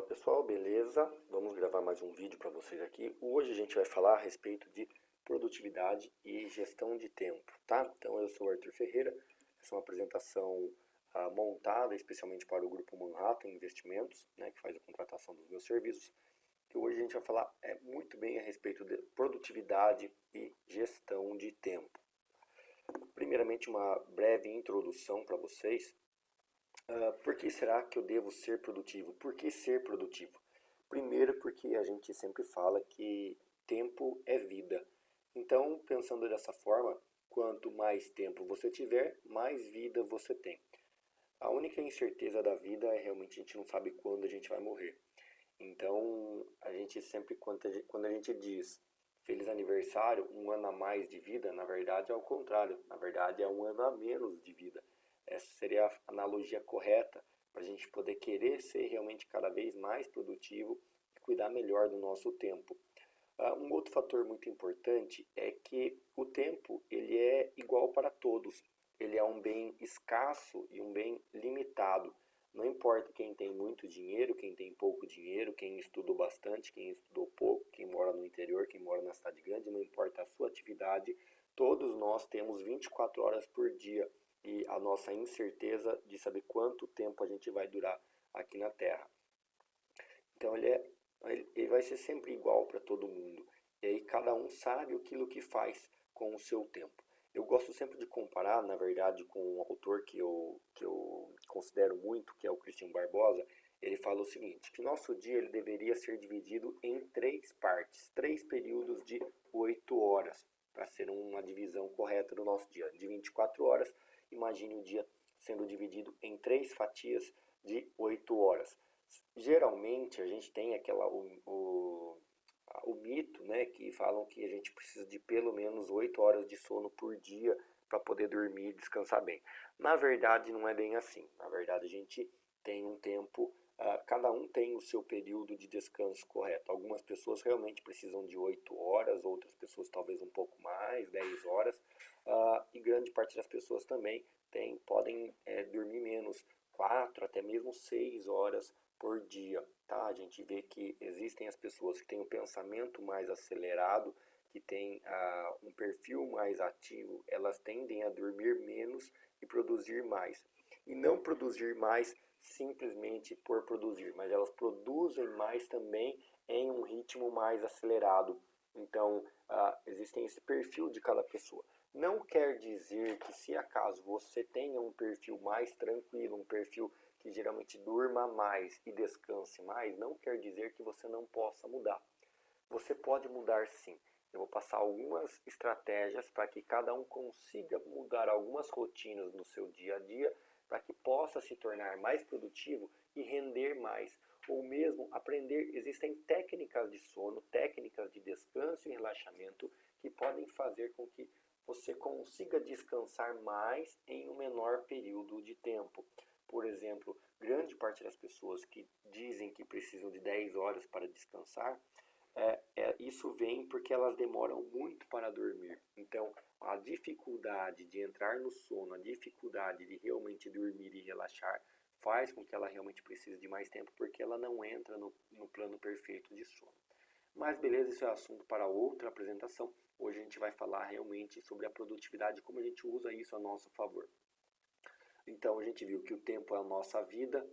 Fala pessoal, beleza? Vamos gravar mais um vídeo para vocês aqui. Hoje a gente vai falar a respeito de produtividade e gestão de tempo, tá? Então eu sou o Arthur Ferreira, essa é uma apresentação montada especialmente para o Grupo Manhattan Investimentos, né, que faz a contratação dos meus serviços. E hoje a gente vai falar muito bem a respeito de produtividade e gestão de tempo. Primeiramente, uma breve introdução para vocês. Por que será que eu devo ser produtivo? Por que ser produtivo? Primeiro, porque a gente sempre fala que tempo é vida. Então, pensando dessa forma, quanto mais tempo você tiver, mais vida você tem. A única incerteza da vida é realmente a gente não sabe quando a gente vai morrer. Então, a gente sempre, quando a gente diz feliz aniversário, um ano a mais de vida, na verdade é ao contrário. Na verdade é um ano a menos de vida. Essa seria a analogia correta para a gente poder querer ser realmente cada vez mais produtivo e cuidar melhor do nosso tempo. Um outro fator muito importante é que o tempo ele é igual para todos. Ele é um bem escasso e um bem limitado. Não importa quem tem muito dinheiro, quem tem pouco dinheiro, quem estudou bastante, quem estudou pouco, quem mora no interior, quem mora na cidade grande, não importa a sua atividade, todos nós temos 24 horas por dia e a nossa incerteza de saber quanto tempo a gente vai durar aqui na Terra. Então ele vai ser sempre igual para todo mundo. E aí cada um sabe aquilo que faz com o seu tempo. Eu gosto sempre de comparar, na verdade, com um autor que eu considero muito, que é o Christian Barbosa. Ele fala o seguinte, que nosso dia ele deveria ser dividido em 3 partes, 3 períodos de 8 horas, para ser uma divisão correta do nosso dia. De 24 horas, imagine o dia sendo dividido em 3 fatias de 8 horas. Geralmente a gente tem o mito, né, que falam que a gente precisa de pelo menos 8 horas de sono por dia para poder dormir e descansar bem. Na verdade não é bem assim. Na verdade a gente tem um tempo, cada um tem o seu período de descanso correto. Algumas pessoas realmente precisam de 8 horas, outras pessoas talvez um pouco mais, 10 horas, e grande parte das pessoas também podem dormir menos, 4 até mesmo 6 horas por dia, tá? A gente vê que existem as pessoas que têm um pensamento mais acelerado, que têm um perfil mais ativo, elas tendem a dormir menos e produzir mais. E não produzir mais simplesmente por produzir, mas elas produzem mais também em um ritmo mais acelerado. Então, existem esse perfil de cada pessoa. Não quer dizer que se acaso você tenha um perfil mais tranquilo, um perfil que geralmente durma mais e descanse mais, não quer dizer que você não possa mudar. Você pode mudar sim. Eu vou passar algumas estratégias para que cada um consiga mudar algumas rotinas no seu dia a dia, para que possa se tornar mais produtivo e render mais. Ou mesmo aprender, existem técnicas de sono, técnicas de descanso e relaxamento que podem fazer com que você consiga descansar mais em um menor período de tempo. Por exemplo, grande parte das pessoas que dizem que precisam de 10 horas para descansar, isso vem porque elas demoram muito para dormir. Então, a dificuldade de entrar no sono, a dificuldade de realmente dormir e relaxar, faz com que ela realmente precise de mais tempo, porque ela não entra no plano perfeito de sono. Mas beleza, isso é assunto para outra apresentação. Hoje a gente vai falar realmente sobre a produtividade, como a gente usa isso a nosso favor. Então a gente viu que o tempo é a nossa vida,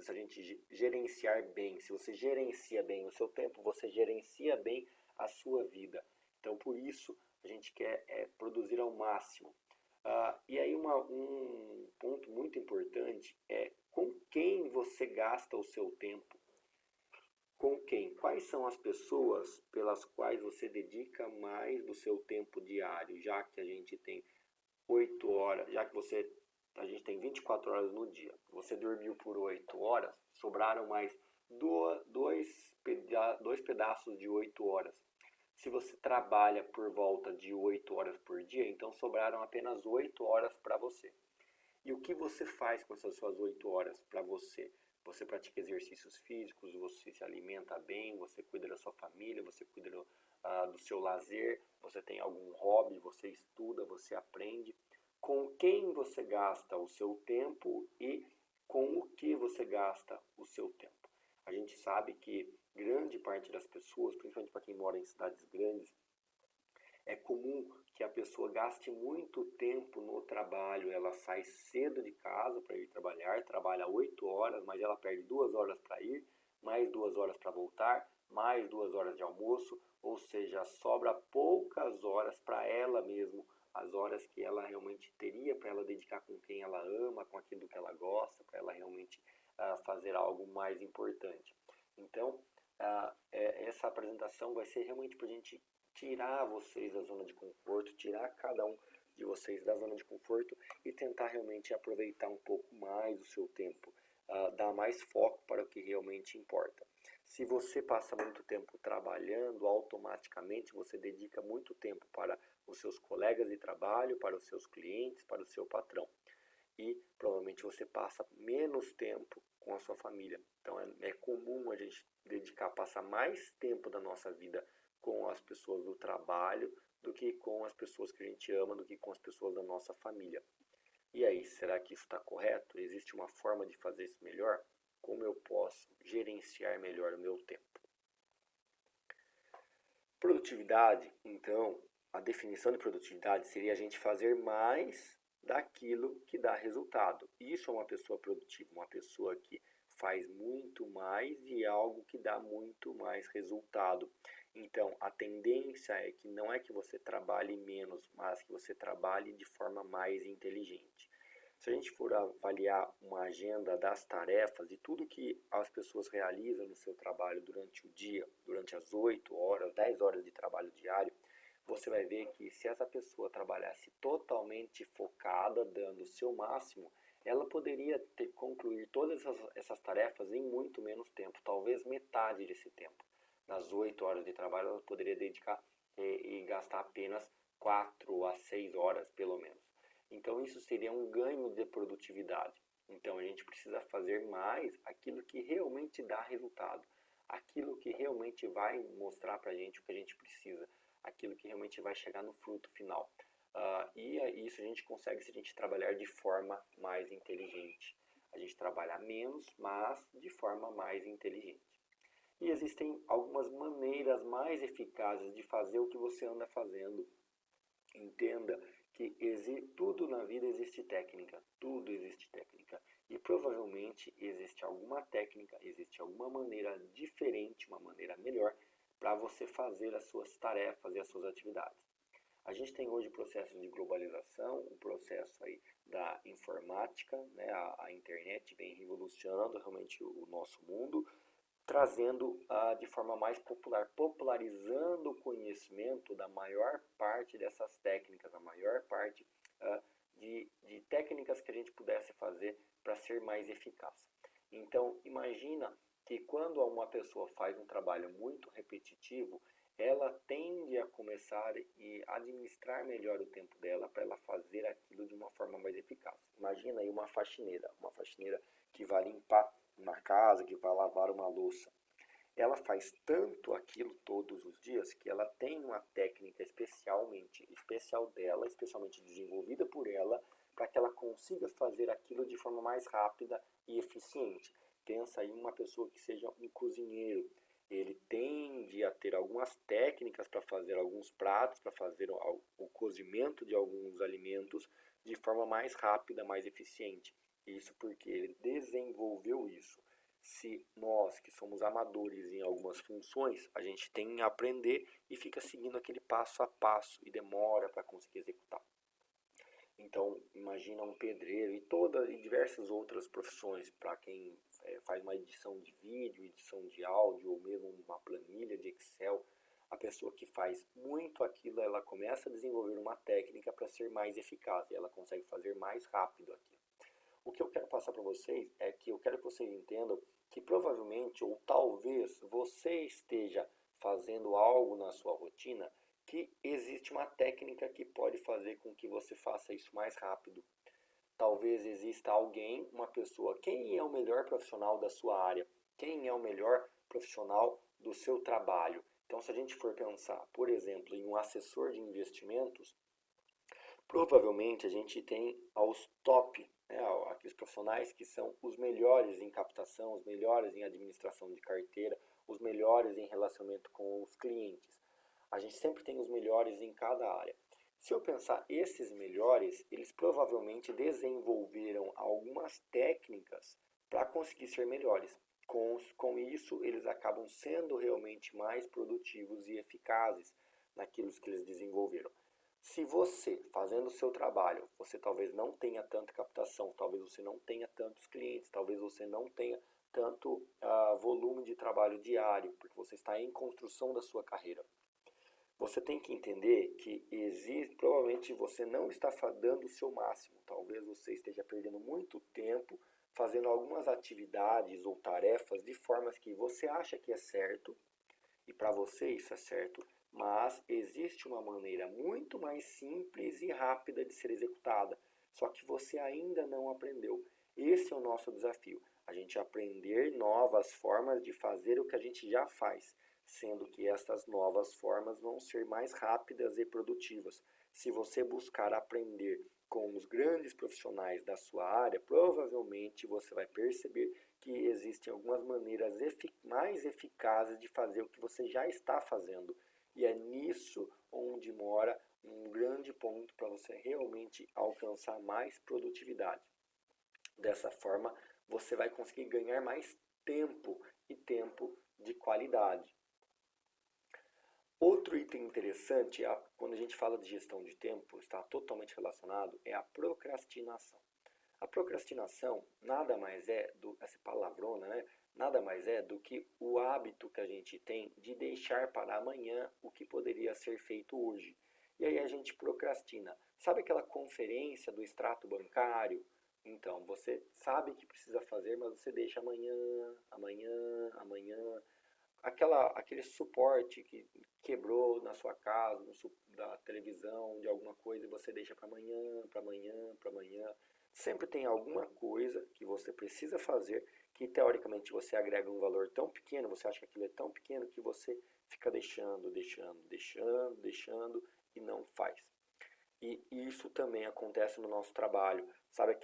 a gente gerenciar bem. Se você gerencia bem o seu tempo, você gerencia bem a sua vida. Então por isso a gente quer produzir ao máximo. E aí um ponto muito importante é com quem você gasta o seu tempo. Com quem? Quais são as pessoas pelas quais você dedica mais do seu tempo diário, já que a gente tem 8 horas, já que a gente tem 24 horas no dia. Você dormiu por 8 horas, sobraram mais dois pedaços de 8 horas. Se você trabalha por volta de 8 horas por dia, então sobraram apenas 8 horas para você. E o que você faz com essas suas 8 horas para você? Você pratica exercícios físicos, você se alimenta bem, você cuida da sua família, você cuida do seu lazer, você tem algum hobby, você estuda, você aprende. Com quem você gasta o seu tempo e com o que você gasta o seu tempo. A gente sabe que grande parte das pessoas, principalmente para quem mora em cidades grandes, é comum que a pessoa gaste muito tempo no trabalho. Ela sai cedo de casa para ir trabalhar, trabalha 8 horas, mas ela perde 2 horas para ir, mais 2 horas para voltar, mais 2 horas de almoço, ou seja, sobra poucas horas para ela mesmo, as horas que ela realmente teria para ela dedicar com quem ela ama, com aquilo que ela gosta, para ela realmente fazer algo mais importante. Então, essa apresentação vai ser realmente para a gente tirar vocês da zona de conforto, tirar cada um de vocês da zona de conforto e tentar realmente aproveitar um pouco mais o seu tempo, dar mais foco para o que realmente importa. Se você passa muito tempo trabalhando, automaticamente você dedica muito tempo para os seus colegas de trabalho, para os seus clientes, para o seu patrão. E provavelmente você passa menos tempo com a sua família. Então é comum a gente passar mais tempo da nossa vida com as pessoas do trabalho do que com as pessoas que a gente ama, do que com as pessoas da nossa família. E aí, será que isso está correto? Existe uma forma de fazer isso melhor? Como eu posso gerenciar melhor o meu tempo? Produtividade, então, a definição de produtividade seria a gente fazer mais daquilo que dá resultado. Isso é uma pessoa produtiva, uma pessoa que faz muito mais de algo que dá muito mais resultado. Então, a tendência é que não é que você trabalhe menos, mas que você trabalhe de forma mais inteligente. Se a gente for avaliar uma agenda das tarefas, de tudo que as pessoas realizam no seu trabalho durante o dia, durante as 8 horas, 10 horas de trabalho diário, você vai ver que se essa pessoa trabalhasse totalmente focada, dando o seu máximo, ela poderia concluir todas essas tarefas em muito menos tempo, talvez metade desse tempo. Nas 8 horas de trabalho, ela poderia dedicar e gastar apenas 4 a 6 horas, pelo menos. Então, isso seria um ganho de produtividade. Então, a gente precisa fazer mais aquilo que realmente dá resultado, aquilo que realmente vai mostrar para a gente o que a gente precisa, aquilo que realmente vai chegar no fruto final. E isso a gente consegue se a gente trabalhar de forma mais inteligente. A gente trabalhar menos, mas de forma mais inteligente. E existem algumas maneiras mais eficazes de fazer o que você anda fazendo. Entenda que tudo na vida existe técnica, tudo existe técnica. E provavelmente existe alguma técnica, existe alguma maneira diferente, uma maneira melhor para você fazer as suas tarefas e as suas atividades. A gente tem hoje processos de globalização, o processo aí da informática, né? A internet vem revolucionando realmente o nosso mundo, trazendo de forma mais popular, popularizando o conhecimento da maior parte dessas técnicas, a maior parte de técnicas que a gente pudesse fazer para ser mais eficaz. Então, imagina que quando uma pessoa faz um trabalho muito repetitivo, ela tende a começar e administrar melhor o tempo dela para ela fazer aquilo de uma forma mais eficaz. Imagina aí uma faxineira que vai limpar uma casa, que vai lavar uma louça. Ela faz tanto aquilo todos os dias que ela tem uma técnica especial dela, especialmente desenvolvida por ela, para que ela consiga fazer aquilo de forma mais rápida e eficiente. Pensa aí uma pessoa que seja um cozinheiro. Ele tende a ter algumas técnicas para fazer alguns pratos, para fazer o cozimento de alguns alimentos de forma mais rápida, mais eficiente. Isso porque ele desenvolveu isso. Se nós que somos amadores em algumas funções, a gente tem que aprender e fica seguindo aquele passo a passo e demora para conseguir executar. Então, imagina um pedreiro e diversas outras profissões, para quem faz uma edição de vídeo, edição de áudio ou mesmo uma planilha de Excel. A pessoa que faz muito aquilo, ela começa a desenvolver uma técnica para ser mais eficaz e ela consegue fazer mais rápido aquilo. O que eu quero passar para vocês é que eu quero que vocês entendam que provavelmente ou talvez você esteja fazendo algo na sua rotina que existe uma técnica que pode fazer com que você faça isso mais rápido. Talvez exista alguém, uma pessoa, quem é o melhor profissional da sua área? Quem é o melhor profissional do seu trabalho? Então, se a gente for pensar, por exemplo, em um assessor de investimentos, provavelmente a gente tem aos top né, aqueles profissionais que são os melhores em captação, os melhores em administração de carteira, os melhores em relacionamento com os clientes. A gente sempre tem os melhores em cada área. Se eu pensar esses melhores, eles provavelmente desenvolveram algumas técnicas para conseguir ser melhores. Com isso, eles acabam sendo realmente mais produtivos e eficazes naquilo que eles desenvolveram. Se você, fazendo o seu trabalho, você talvez não tenha tanta captação, talvez você não tenha tantos clientes, talvez você não tenha tanto volume de trabalho diário, porque você está em construção da sua carreira. Você tem que entender que provavelmente você não está dando o seu máximo. Talvez você esteja perdendo muito tempo fazendo algumas atividades ou tarefas de formas que você acha que é certo, e para você isso é certo, mas existe uma maneira muito mais simples e rápida de ser executada, só que você ainda não aprendeu. Esse é o nosso desafio, a gente aprender novas formas de fazer o que a gente já faz, sendo que essas novas formas vão ser mais rápidas e produtivas. Se você buscar aprender com os grandes profissionais da sua área, provavelmente você vai perceber que existem algumas maneiras mais eficazes de fazer o que você já está fazendo. E é nisso onde mora um grande ponto para você realmente alcançar mais produtividade. Dessa forma, você vai conseguir ganhar mais tempo e tempo de qualidade. Outro item interessante, quando a gente fala de gestão de tempo, está totalmente relacionado, é a procrastinação. A procrastinação nada mais é essa palavrona, né? Nada mais é do que o hábito que a gente tem de deixar para amanhã o que poderia ser feito hoje. E aí a gente procrastina. Sabe aquela conferência do extrato bancário? Então, você sabe que precisa fazer, mas você deixa amanhã, amanhã. Aquele suporte que quebrou na sua casa, da televisão, de alguma coisa, e você deixa para amanhã, para amanhã, para amanhã. Sempre tem alguma coisa que você precisa fazer que teoricamente você agrega um valor tão pequeno, você acha que aquilo é tão pequeno que você fica deixando e não faz. E isso também acontece no nosso trabalho. Sabe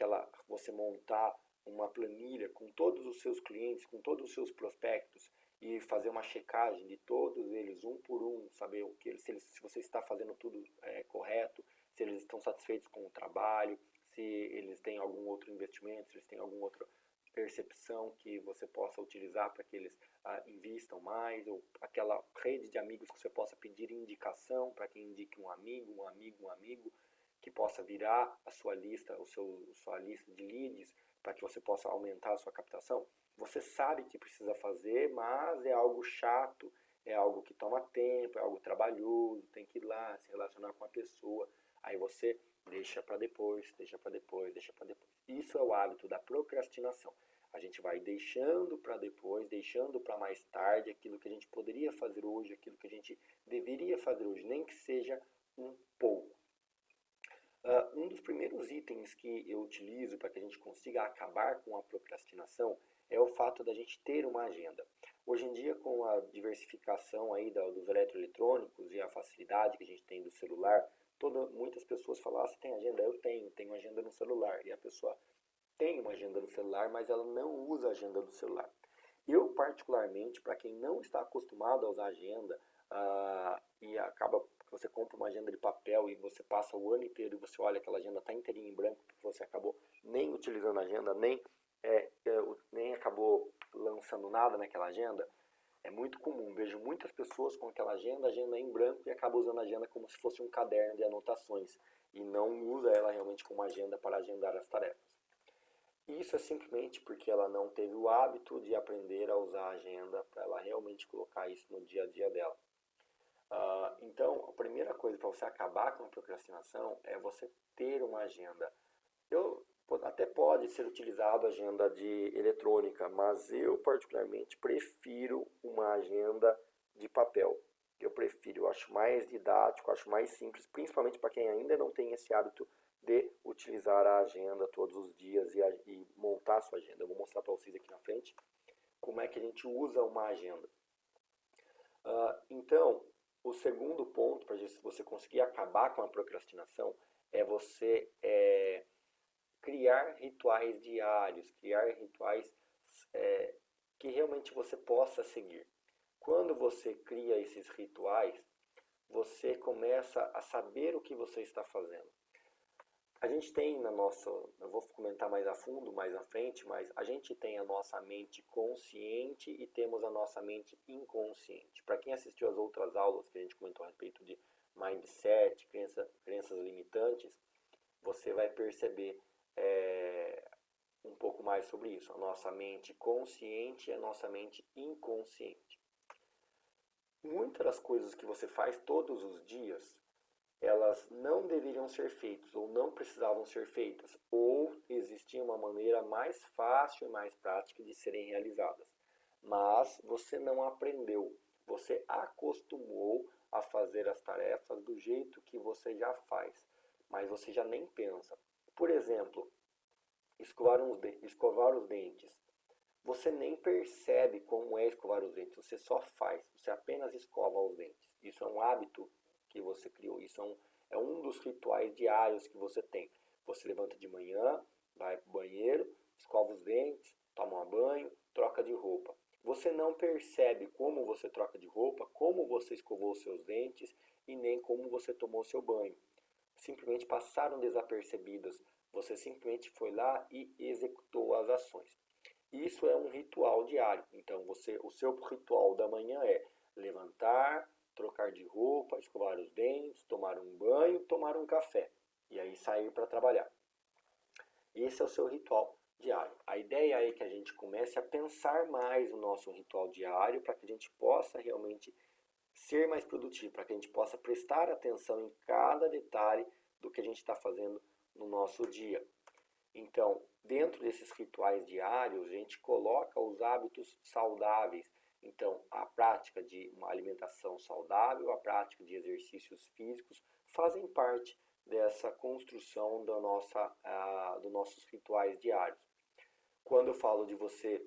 você montar uma planilha com todos os seus clientes, com todos os seus prospectos e fazer uma checagem de todos eles, um por um, saber se você está fazendo tudo correto, se eles estão satisfeitos com o trabalho, se eles têm algum outro investimento, se eles têm alguma outra percepção que você possa utilizar para que eles invistam mais, ou aquela rede de amigos que você possa pedir indicação para que indique um amigo, que possa virar a sua lista, sua lista de leads, para que você possa aumentar a sua captação. Você sabe que precisa fazer, mas é algo chato, é algo que toma tempo, é algo trabalhoso, tem que ir lá se relacionar com a pessoa. Aí você deixa para depois. Isso é o hábito da procrastinação. A gente vai deixando para depois, deixando para mais tarde aquilo que a gente poderia fazer hoje, aquilo que a gente deveria fazer hoje, nem que seja um pouco. Um dos primeiros itens que eu utilizo para que a gente consiga acabar com a procrastinação é o fato da gente ter uma agenda. Hoje em dia, com a diversificação aí dos eletroeletrônicos e a facilidade que a gente tem do celular, muitas pessoas falam, você tem agenda? Eu tenho agenda no celular. E a pessoa tem uma agenda no celular, mas ela não usa a agenda do celular. Eu, particularmente, para quem não está acostumado a usar agenda, e acaba que você compra uma agenda de papel e você passa o ano inteiro e você olha aquela agenda está inteirinha em branco, porque você acabou nem utilizando a agenda, nem acabou lançando nada naquela agenda, é muito comum. Vejo muitas pessoas com aquela agenda em branco, e acabam usando a agenda como se fosse um caderno de anotações e não usa ela realmente como agenda para agendar as tarefas. Isso é simplesmente porque ela não teve o hábito de aprender a usar a agenda para ela realmente colocar isso no dia a dia dela. Então, a primeira coisa para você acabar com a procrastinação é você ter uma agenda. Até pode ser utilizado a agenda eletrônica, mas eu particularmente prefiro uma agenda de papel. Eu acho mais didático, acho mais simples, principalmente para quem ainda não tem esse hábito de utilizar a agenda todos os dias e montar a sua agenda. Eu vou mostrar para vocês aqui na frente como é que a gente usa uma agenda. Então, o segundo ponto para você conseguir acabar com a procrastinação é você criar rituais diários, criar rituais que realmente você possa seguir. Quando você cria esses rituais, você começa a saber o que você está fazendo. A gente tem na nossa, eu vou comentar mais a fundo, mais à frente, mas a gente tem a nossa mente consciente e temos a nossa mente inconsciente. Para quem assistiu às outras aulas que a gente comentou a respeito de mindset, crenças limitantes, você vai perceber um pouco mais sobre isso. A nossa mente consciente e a nossa mente inconsciente. Muitas das coisas que você faz todos os dias, elas não deveriam ser feitas ou não precisavam ser feitas, ou existia uma maneira mais fácil e mais prática de serem realizadas. Mas você não aprendeu, você acostumou a fazer as tarefas do jeito que você já faz, mas você já nem pensa. Por exemplo, escovar os dentes. Você nem percebe como é escovar os dentes, você só faz, você apenas escova os dentes. Isso é um hábito que você criou, isso é um dos rituais diários que você tem. Você levanta de manhã, vai para o banheiro, escova os dentes, toma um banho, troca de roupa. Você não percebe como você troca de roupa, como você escovou os seus dentes e nem como você tomou seu banho. Simplesmente passaram desapercebidas. Você simplesmente foi lá e executou as ações. Isso é um ritual diário. Então, o seu ritual da manhã é levantar, trocar de roupa, escovar os dentes, tomar um banho, tomar um café. E aí sair para trabalhar. Esse é o seu ritual diário. A ideia é que a gente comece a pensar mais no nosso ritual diário para que a gente possa realmente ser mais produtivo, para que a gente possa prestar atenção em cada detalhe do que a gente está fazendo no nosso dia. Então, dentro desses rituais diários, a gente coloca os hábitos saudáveis. Então, a prática de uma alimentação saudável, a prática de exercícios físicos fazem parte dessa construção dos nossos rituais diários. Quando eu falo de você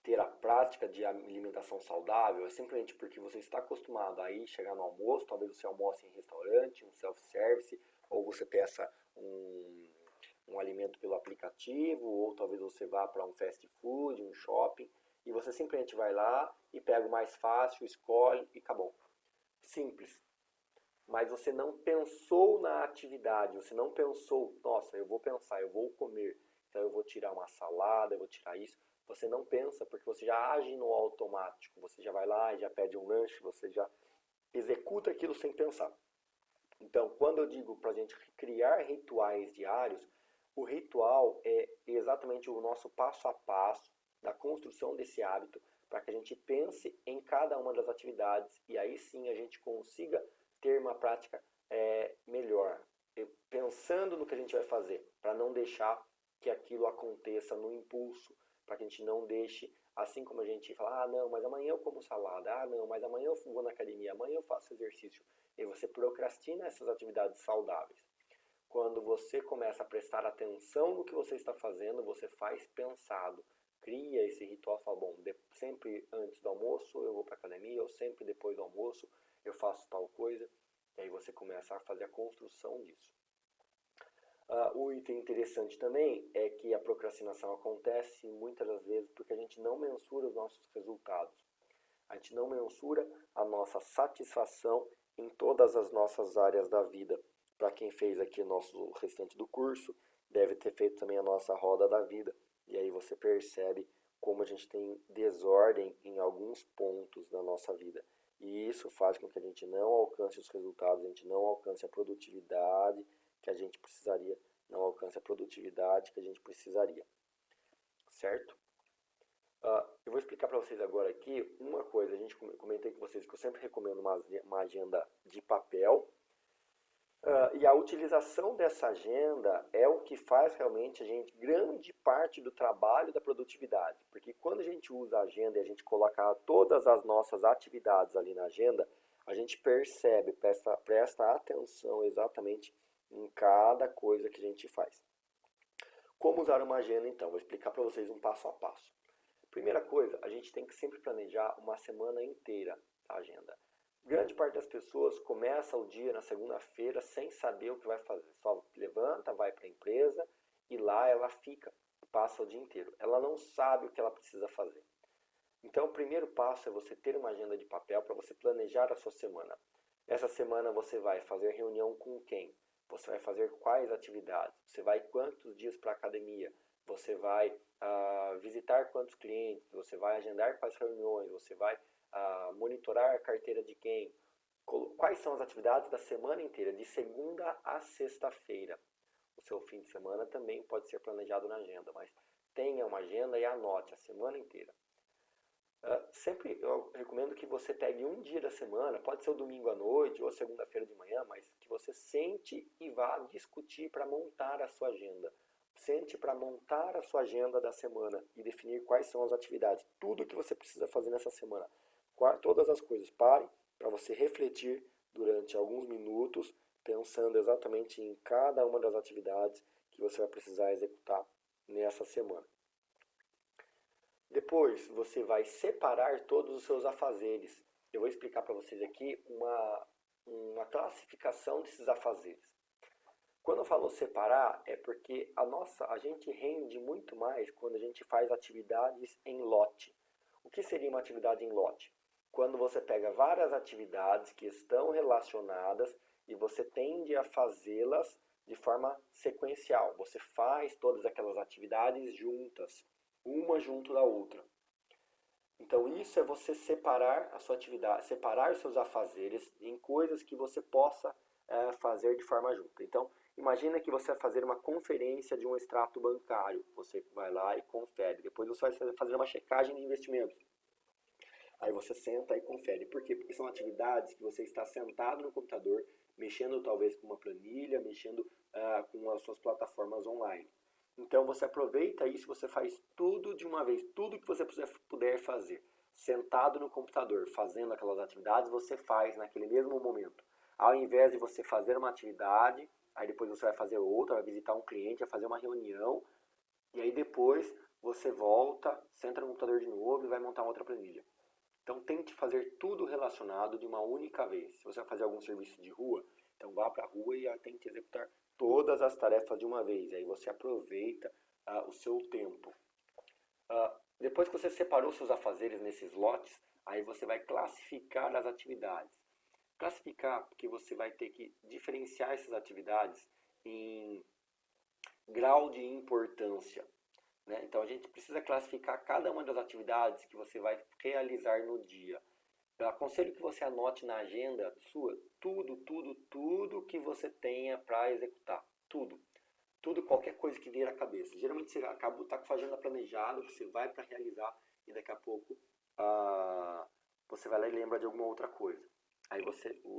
ter a prática de alimentação saudável, é simplesmente porque você está acostumado a ir chegar no almoço, talvez você almoce em restaurante, um self-service, ou você peça um alimento pelo aplicativo, ou talvez você vá para um fast food, um shopping, e você simplesmente vai lá e pega o mais fácil, escolhe e acabou. Simples. Mas você não pensou na atividade, você não pensou, nossa, eu vou pensar, eu vou comer, então eu vou tirar uma salada, eu vou tirar isso. Você não pensa porque você já age no automático, você já vai lá e já pede um lanche, você já executa aquilo sem pensar. Então, quando eu digo para a gente criar rituais diários, o ritual é exatamente o nosso passo a passo da construção desse hábito para que a gente pense em cada uma das atividades e aí sim a gente consiga ter uma prática melhor, pensando no que a gente vai fazer, para não deixar que aquilo aconteça no impulso, para que a gente não deixe, assim como a gente fala, ah não, mas amanhã eu como salada, ah não, mas amanhã eu vou na academia, amanhã eu faço exercício, e você procrastina essas atividades saudáveis. Quando você começa a prestar atenção no que você está fazendo, você faz pensado, cria esse ritual, fala, bom, sempre antes do almoço eu vou para a academia, ou sempre depois do almoço eu faço tal coisa, e aí você começa a fazer a construção disso. O item interessante também é que a procrastinação acontece muitas das vezes porque a gente não mensura os nossos resultados. A gente não mensura a nossa satisfação em todas as nossas áreas da vida. Para quem fez aqui o nosso restante do curso, deve ter feito também a nossa roda da vida. E aí você percebe como a gente tem desordem em alguns pontos da nossa vida. E isso faz com que a gente não alcance os resultados, a gente não alcance a produtividade que a gente precisaria, não alcance a produtividade que a gente precisaria. Certo? Eu vou explicar para vocês agora aqui uma coisa. A gente comentei com vocês que eu sempre recomendo uma agenda de papel. E a utilização dessa agenda é o que faz realmente grande parte do trabalho da produtividade. Porque quando a gente usa a agenda e a gente coloca todas as nossas atividades ali na agenda, a gente percebe, presta atenção exatamente em cada coisa que a gente faz. Como usar uma agenda então? Vou explicar para vocês um passo a passo. Primeira coisa, a gente tem que sempre planejar uma semana inteira a agenda. Grande parte das pessoas começa o dia na segunda-feira sem saber o que vai fazer. Só levanta, vai para a empresa e lá ela fica, passa o dia inteiro. Ela não sabe o que ela precisa fazer. Então, o primeiro passo é você ter uma agenda de papel para você planejar a sua semana. Essa semana você vai fazer reunião com quem? Você vai fazer quais atividades? Você vai quantos dias para a academia? Você vai visitar quantos clientes? Você vai agendar quais reuniões? Você vai monitorar a carteira de quem? Quais são as atividades da semana inteira, de segunda a sexta-feira? O seu fim de semana também pode ser planejado na agenda, mas tenha uma agenda e anote a semana inteira. Sempre eu recomendo que você pegue um dia da semana, pode ser o domingo à noite ou segunda-feira de manhã, mas que você sente e vá discutir para montar a sua agenda. Sente para montar a sua agenda da semana e definir quais são as atividades, tudo que você precisa fazer nessa semana. Todas as coisas. Pare para você refletir durante alguns minutos, pensando exatamente em cada uma das atividades que você vai precisar executar nessa semana. Depois você vai separar todos os seus afazeres. Eu vou explicar para vocês aqui uma classificação desses afazeres. Quando eu falo separar, é porque a gente rende muito mais quando a gente faz atividades em lote. O que seria uma atividade em lote? Quando você pega várias atividades que estão relacionadas e você tende a fazê-las de forma sequencial. Você faz todas aquelas atividades juntas, uma junto da outra. Então isso é você separar a sua atividade, separar os seus afazeres em coisas que você possa fazer de forma junta. Então imagina que você vai fazer uma conferência de um extrato bancário. Você vai lá e confere. Depois você vai fazer uma checagem de investimentos. Aí você senta e confere. Por quê? Porque são atividades que você está sentado no computador, mexendo talvez com uma planilha, mexendo com as suas plataformas online. Então você aproveita isso, você faz tudo de uma vez, tudo que você puder fazer. Sentado no computador, fazendo aquelas atividades, você faz naquele mesmo momento. Ao invés de você fazer uma atividade, aí depois você vai fazer outra, vai visitar um cliente, vai fazer uma reunião, e aí depois você volta, senta no computador de novo e vai montar outra planilha. Então tente fazer tudo relacionado de uma única vez. Se você vai fazer algum serviço de rua, então vá para a rua e tente executar todas as tarefas de uma vez. Aí você aproveita o seu tempo. Depois que você separou seus afazeres nesses lotes, aí você vai classificar as atividades. Classificar porque você vai ter que diferenciar essas atividades em grau de importância. Né? Então a gente precisa classificar cada uma das atividades que você vai realizar no dia. Eu aconselho que você anote na agenda sua tudo que você tenha para executar. Tudo, qualquer coisa que vier à cabeça. Geralmente você acaba com a sua agenda planejada, você vai para realizar e daqui a pouco você vai lá e lembra de alguma outra coisa. Aí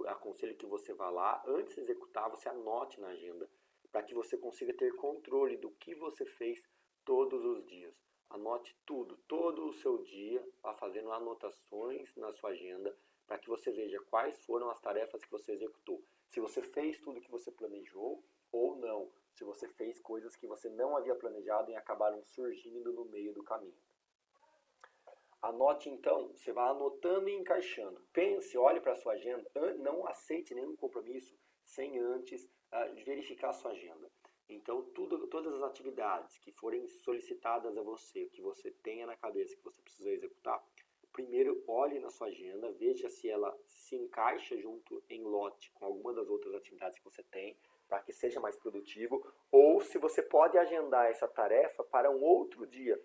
aconselho que você vá lá, antes de executar, você anote na agenda, para que você consiga ter controle do que você fez todos os dias. Anote tudo, todo o seu dia, vá fazendo anotações na sua agenda, para que você veja quais foram as tarefas que você executou. Se você fez tudo que você planejou ou não. Se você fez coisas que você não havia planejado e acabaram surgindo no meio do caminho. Anote então, você vai anotando e encaixando. Pense, olhe para a sua agenda, não aceite nenhum compromisso sem antes verificar a sua agenda. Então, todas as atividades que forem solicitadas a você, que você tenha na cabeça, que você precisa executar, primeiro olhe na sua agenda, veja se ela se encaixa junto em lote com alguma das outras atividades que você tem, para que seja mais produtivo, ou se você pode agendar essa tarefa para um outro dia.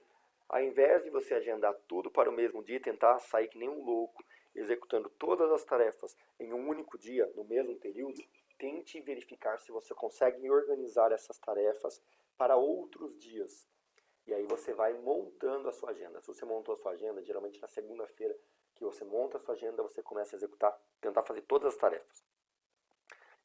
Ao invés de você agendar tudo para o mesmo dia e tentar sair que nem um louco, executando todas as tarefas em um único dia, no mesmo período, tente verificar se você consegue organizar essas tarefas para outros dias. E aí você vai montando a sua agenda. Se você montou a sua agenda, geralmente na segunda-feira que você monta a sua agenda, você começa a executar, tentar fazer todas as tarefas.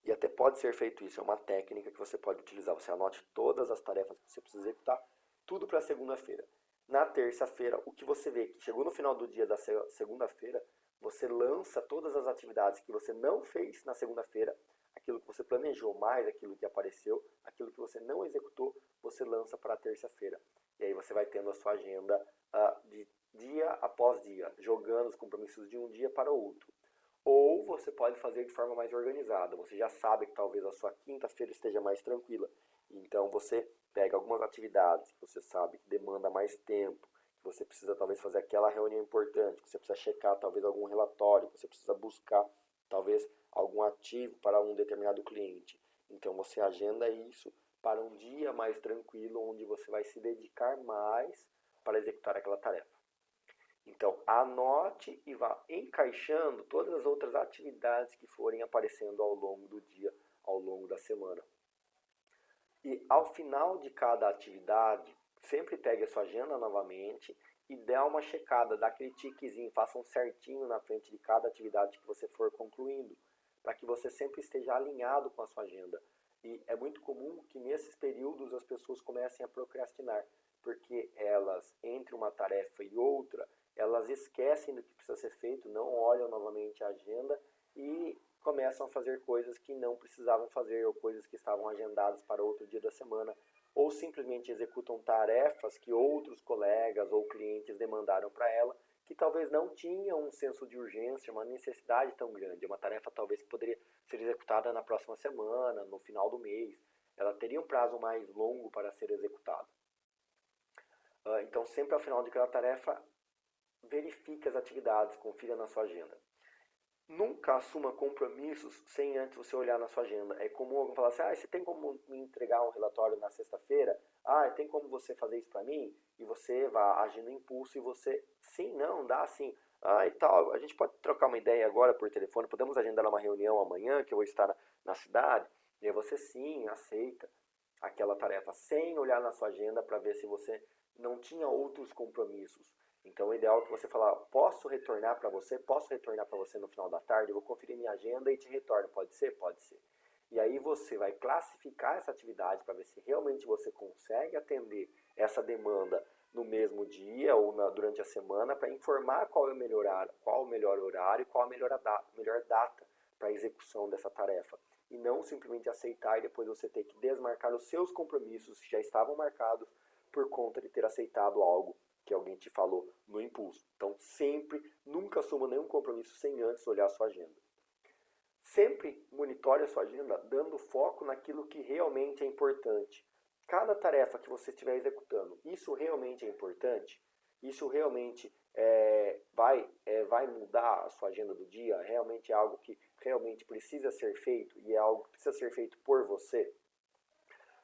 E até pode ser feito isso, é uma técnica que você pode utilizar. Você anote todas as tarefas que você precisa executar, tudo para segunda-feira. Na terça-feira, o que você vê que chegou no final do dia da segunda-feira, você lança todas as atividades que você não fez na segunda-feira, aquilo que você planejou mais, aquilo que apareceu, aquilo que você não executou, você lança para a terça-feira. E aí você vai tendo a sua agenda de dia após dia, jogando os compromissos de um dia para o outro. Ou você pode fazer de forma mais organizada. Você já sabe que talvez a sua quinta-feira esteja mais tranquila. Então você pega algumas atividades que você sabe que demanda mais tempo, que você precisa talvez fazer aquela reunião importante, que você precisa checar talvez algum relatório, que você precisa buscar talvez algum ativo para um determinado cliente. Então você agenda isso para um dia mais tranquilo, onde você vai se dedicar mais para executar aquela tarefa. Então, anote e vá encaixando todas as outras atividades que forem aparecendo ao longo do dia, ao longo da semana. E ao final de cada atividade, sempre pegue a sua agenda novamente e dê uma checada, dá aquele tiquezinho, faça um certinho na frente de cada atividade que você for concluindo, para que você sempre esteja alinhado com a sua agenda. E é muito comum que nesses períodos as pessoas comecem a procrastinar, porque elas, entre uma tarefa e outra, elas esquecem do que precisa ser feito, não olham novamente a agenda e começam a fazer coisas que não precisavam fazer ou coisas que estavam agendadas para outro dia da semana, ou simplesmente executam tarefas que outros colegas ou clientes demandaram para ela, que talvez não tinham um senso de urgência, uma necessidade tão grande, uma tarefa talvez que poderia ser executada na próxima semana, no final do mês, ela teria um prazo mais longo para ser executada. Então, sempre ao final de cada tarefa, verifique as atividades, confira na sua agenda. Nunca assuma compromissos sem antes você olhar na sua agenda. É comum alguém falar assim, você tem como me entregar um relatório na sexta-feira? Tem como você fazer isso para mim? E você vai agir no impulso e você, sim, não, dá sim. E tal, a gente pode trocar uma ideia agora por telefone, podemos agendar uma reunião amanhã que eu vou estar na cidade? E aí você sim, aceita aquela tarefa sem olhar na sua agenda para ver se você não tinha outros compromissos. Então, o ideal é que você falar, posso retornar para você? Posso retornar para você no final da tarde? Eu vou conferir minha agenda e te retorno. Pode ser? Pode ser. E aí você vai classificar essa atividade para ver se realmente você consegue atender essa demanda no mesmo dia ou durante a semana para informar qual é o melhor horário, e qual a melhor data para a execução dessa tarefa. E não simplesmente aceitar e depois você ter que desmarcar os seus compromissos que já estavam marcados por conta de ter aceitado algo que alguém te falou no impulso. Então, sempre, nunca assuma nenhum compromisso sem antes olhar a sua agenda. Sempre monitore a sua agenda dando foco naquilo que realmente é importante. Cada tarefa que você estiver executando, isso realmente é importante? Isso realmente vai mudar a sua agenda do dia? Realmente é algo que realmente precisa ser feito e é algo que precisa ser feito por você?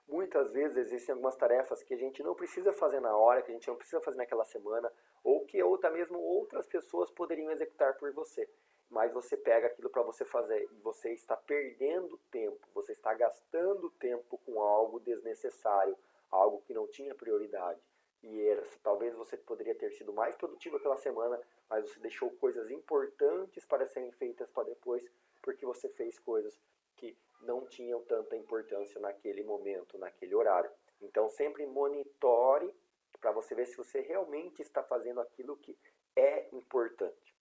Muitas vezes existem algumas tarefas que a gente não precisa fazer na hora, que a gente não precisa fazer naquela semana, ou que até mesmo outras pessoas poderiam executar por você. Mas você pega aquilo para você fazer e você está perdendo tempo, você está gastando tempo com algo desnecessário, algo que não tinha prioridade. E talvez você poderia ter sido mais produtivo aquela semana, mas você deixou coisas importantes para serem feitas para depois, porque você fez coisas que não tinham tanta importância naquele momento, naquele horário. Então sempre monitore para você ver se você realmente está fazendo aquilo que é importante.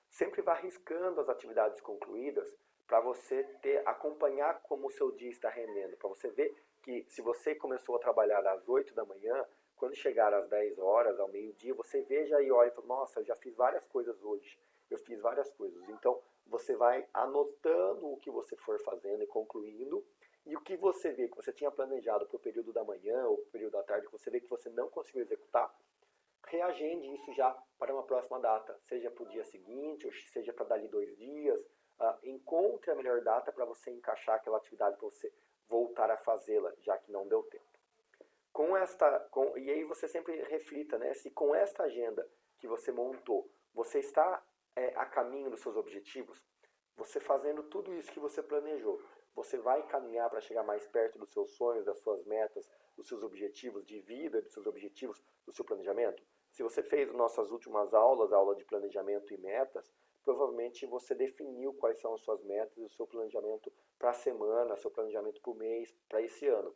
Sempre vá riscando as atividades concluídas para você acompanhar como o seu dia está rendendo, para você ver que se você começou a trabalhar às 8 da manhã, quando chegar às 10 horas, ao meio-dia, você veja e olha e fala, nossa, eu já fiz várias coisas hoje, eu fiz várias coisas. Então, você vai anotando o que você for fazendo e concluindo, e o que você vê que você tinha planejado para o período da manhã ou para o período da tarde, que você vê que você não conseguiu executar, reagende isso já para uma próxima data, seja para o dia seguinte, ou seja para dali 2 dias. Encontre a melhor data para você encaixar aquela atividade para você voltar a fazê-la, já que não deu tempo. E aí você sempre reflita, né, se com esta agenda que você montou, você está a caminho dos seus objetivos, você fazendo tudo isso que você planejou, você vai caminhar para chegar mais perto dos seus sonhos, das suas metas, dos seus objetivos de vida, dos seus objetivos do seu planejamento? Se você fez nossas últimas aulas, aula de planejamento e metas, provavelmente você definiu quais são as suas metas e o seu planejamento para a semana, seu planejamento para o mês, para esse ano.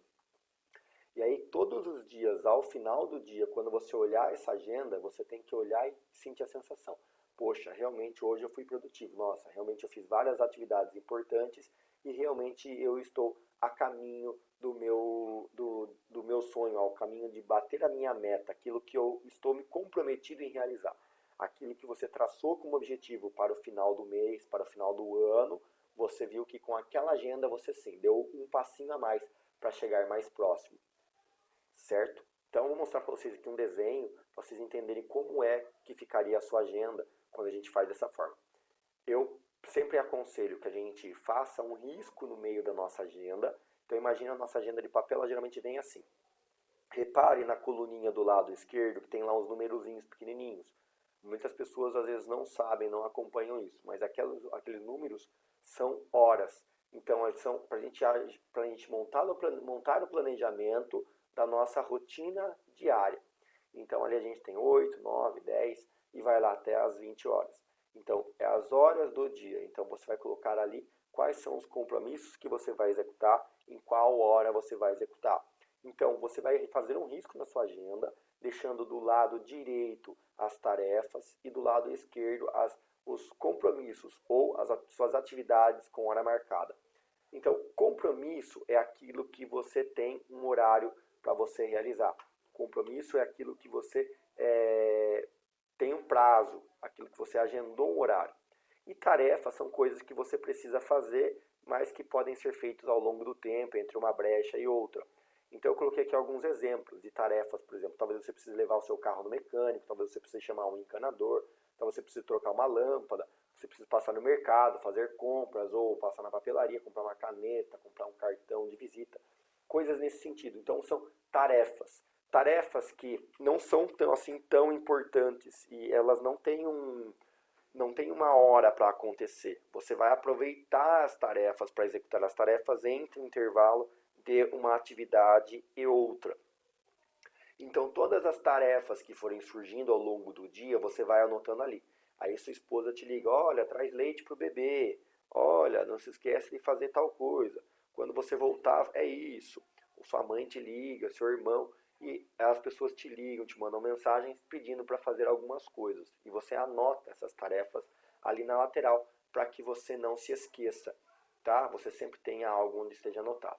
E aí, todos os dias, ao final do dia, quando você olhar essa agenda, você tem que olhar e sentir a sensação. Poxa, realmente hoje eu fui produtivo. Nossa, realmente eu fiz várias atividades importantes e realmente eu estou a caminho do meu sonho, ao caminho de bater a minha meta, aquilo que eu estou me comprometido em realizar. aquilo que você traçou como objetivo para o final do mês, para o final do ano, você viu que com aquela agenda você sim, deu um passinho a mais para chegar mais próximo, certo? Então, eu vou mostrar para vocês aqui um desenho, para vocês entenderem como é que ficaria a sua agenda quando a gente faz dessa forma. Eu sempre aconselho que a gente faça um risco no meio da nossa agenda. Então, imagina a nossa agenda de papel, ela geralmente vem assim. Repare na coluninha do lado esquerdo que tem lá uns numerozinhos pequenininhos. Muitas pessoas às vezes não sabem, não acompanham isso, mas aqueles números são horas. Então, são para a gente montar o planejamento da nossa rotina diária. Então, ali a gente tem 8, 9, 10 e vai lá até as 20 horas. Então, é as horas do dia. Então, você vai colocar ali quais são os compromissos que você vai executar, em qual hora você vai executar. Então, você vai fazer um risco na sua agenda, deixando do lado direito as tarefas e do lado esquerdo os compromissos ou as suas atividades com hora marcada. Então, compromisso é aquilo que você tem um horário para você realizar. Compromisso é aquilo que você tem um prazo, aquilo que você agendou um horário. E tarefas são coisas que você precisa fazer, mas que podem ser feitas ao longo do tempo, entre uma brecha e outra. Então eu coloquei aqui alguns exemplos de tarefas, por exemplo, talvez você precise levar o seu carro no mecânico, talvez você precise chamar um encanador, talvez você precise trocar uma lâmpada, você precisa passar no mercado, fazer compras, ou passar na papelaria, comprar uma caneta, comprar um cartão de visita, coisas nesse sentido. Então são tarefas. Tarefas que não são tão importantes e elas não têm uma hora para acontecer. Você vai aproveitar as tarefas para executar as tarefas entre o intervalo de uma atividade e outra. Então, todas as tarefas que forem surgindo ao longo do dia, você vai anotando ali. Aí sua esposa te liga, olha, traz leite para o bebê, olha, não se esquece de fazer tal coisa. Quando você voltar, é isso. Sua mãe te liga, seu irmão, e as pessoas te ligam, te mandam mensagens pedindo para fazer algumas coisas. E você anota essas tarefas ali na lateral, para que você não se esqueça, tá? Você sempre tenha algo onde esteja anotado.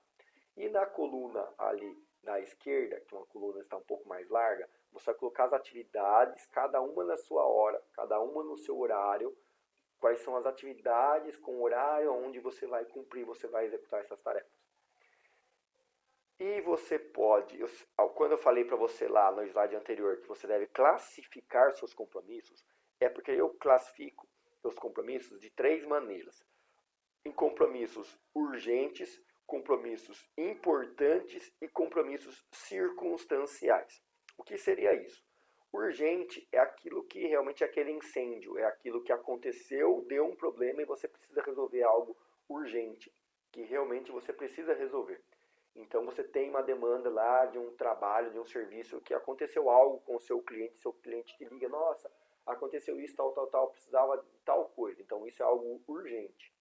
E na coluna ali na esquerda, que uma coluna está um pouco mais larga, você vai colocar as atividades, cada uma na sua hora, cada uma no seu horário, quais são as atividades com o horário onde você vai cumprir, você vai executar essas tarefas. E você pode, quando eu falei para você lá no slide anterior que você deve classificar seus compromissos, é porque eu classifico os compromissos de 3 maneiras. Em compromissos urgentes, compromissos importantes e compromissos circunstanciais. O que seria isso? Urgente é aquilo que realmente é aquele incêndio, é aquilo que aconteceu, deu um problema e você precisa resolver algo urgente, que realmente você precisa resolver. Então você tem uma demanda lá de um trabalho, de um serviço, que aconteceu algo com o seu cliente te liga, nossa, aconteceu isso, tal, precisava de tal coisa. Então isso é algo urgente.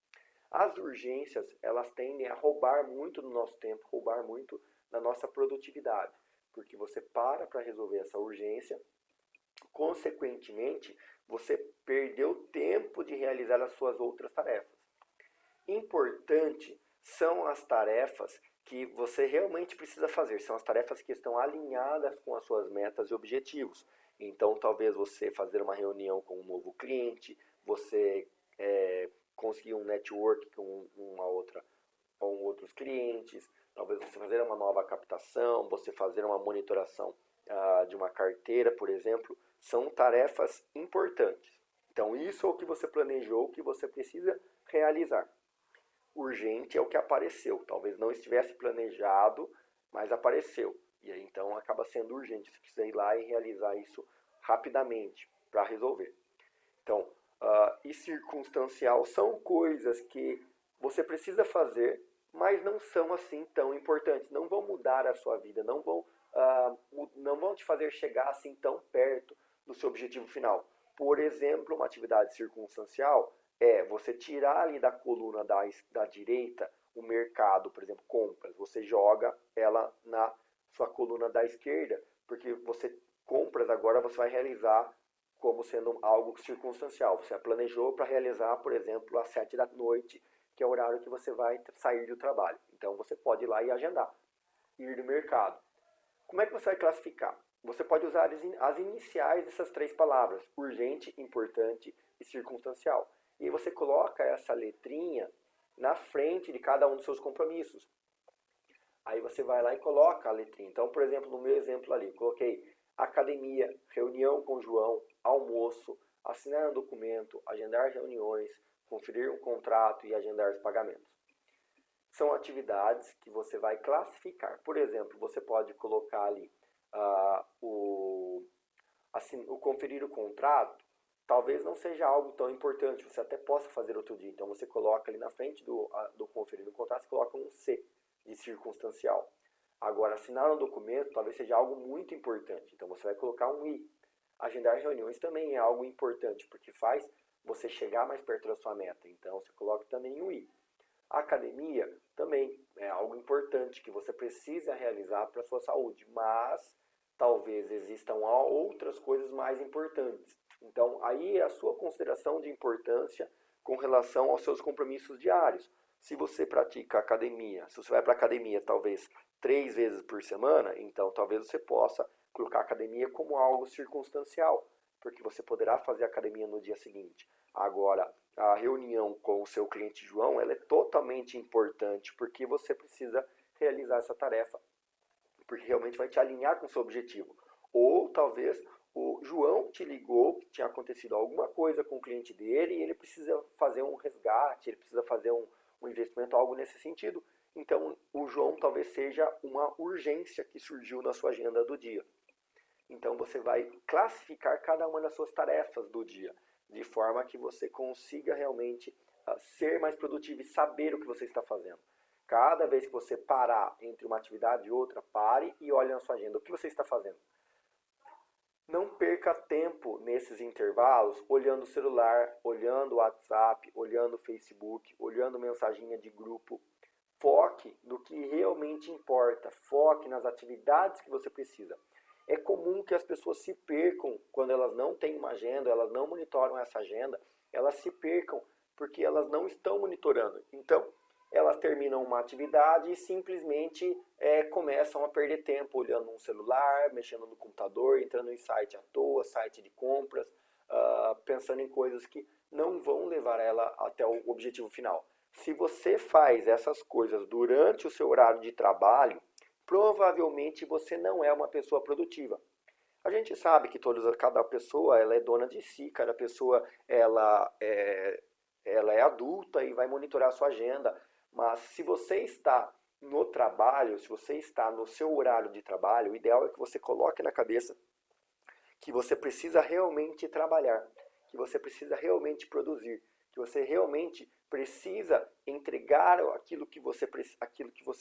As urgências, elas tendem a roubar muito do nosso tempo, roubar muito da nossa produtividade, porque você para resolver essa urgência, consequentemente, você perdeu tempo de realizar as suas outras tarefas. Importante são as tarefas que você realmente precisa fazer, são as tarefas que estão alinhadas com as suas metas e objetivos. Então, talvez você fazer uma reunião com um novo cliente, você conseguir um network com outros clientes, talvez você fazer uma nova captação, você fazer uma monitoração de uma carteira, por exemplo, são tarefas importantes. Então, isso é o que você planejou, o que você precisa realizar. Urgente é o que apareceu, talvez não estivesse planejado, mas apareceu. E aí, então, acaba sendo urgente, você precisa ir lá e realizar isso rapidamente para resolver. Então, e circunstancial são coisas que você precisa fazer, mas não são assim tão importantes, não vão mudar a sua vida, não vão te fazer chegar assim tão perto do seu objetivo final. Por exemplo, uma atividade circunstancial é você tirar ali da coluna da direita o mercado, por exemplo, compras, você joga ela na sua coluna da esquerda, porque compras agora você vai realizar como sendo algo circunstancial. Você planejou para realizar, por exemplo, às 7 da noite, que é o horário que você vai sair do trabalho. Então você pode ir lá e agendar, ir no mercado. Como é que você vai classificar? você pode usar as iniciais dessas 3 palavras, urgente, importante e circunstancial. E você coloca essa letrinha na frente de cada um dos seus compromissos. Aí você vai lá e coloca a letrinha. Então, por exemplo, no meu exemplo ali, coloquei academia, reunião com o João, almoço, assinar um documento, agendar reuniões, conferir um contrato e agendar os pagamentos. São atividades que você vai classificar. Por exemplo, você pode colocar ali o conferir o contrato, talvez não seja algo tão importante, você até possa fazer outro dia. Então você coloca ali na frente do conferir o contrato, você coloca um C de circunstancial. Agora, assinar um documento talvez seja algo muito importante, então você vai colocar um I. Agendar reuniões também é algo importante, porque faz você chegar mais perto da sua meta, então você coloca também um I. A academia também é algo importante que você precisa realizar para a sua saúde, mas talvez existam outras coisas mais importantes. Então, aí é a sua consideração de importância com relação aos seus compromissos diários. Se você pratica academia, se você vai para a academia talvez 3 vezes por semana, então talvez você possa colocar a academia como algo circunstancial, porque você poderá fazer academia no dia seguinte. Agora, a reunião com o seu cliente João, ela é totalmente importante, porque você precisa realizar essa tarefa, porque realmente vai te alinhar com o seu objetivo. Ou talvez o João te ligou que tinha acontecido alguma coisa com o cliente dele e ele precisa fazer um resgate, ele precisa fazer um investimento, algo nesse sentido. Então, o João talvez seja uma urgência que surgiu na sua agenda do dia. Então, você vai classificar cada uma das suas tarefas do dia, de forma que você consiga realmente ser mais produtivo e saber o que você está fazendo. Cada vez que você parar entre uma atividade e outra, pare e olhe na sua agenda. O que você está fazendo? Não perca tempo nesses intervalos olhando o celular, olhando o WhatsApp, olhando o Facebook, olhando mensaginha de grupo. Foque no que realmente importa. Foque nas atividades que você precisa. É comum que as pessoas se percam quando elas não têm uma agenda, elas não monitoram essa agenda, elas se percam porque elas não estão monitorando. Então, elas terminam uma atividade e simplesmente começam a perder tempo olhando no celular, mexendo no computador, entrando em site à toa, site de compras, pensando em coisas que não vão levar ela até o objetivo final. Se você faz essas coisas durante o seu horário de trabalho, provavelmente você não é uma pessoa produtiva. A gente sabe que cada pessoa ela é dona de si, cada pessoa ela é adulta e vai monitorar a sua agenda. Mas se você está no trabalho, se você está no seu horário de trabalho, o ideal é que você coloque na cabeça que você precisa realmente trabalhar, que você precisa realmente produzir, que você realmente precisa entregar aquilo que você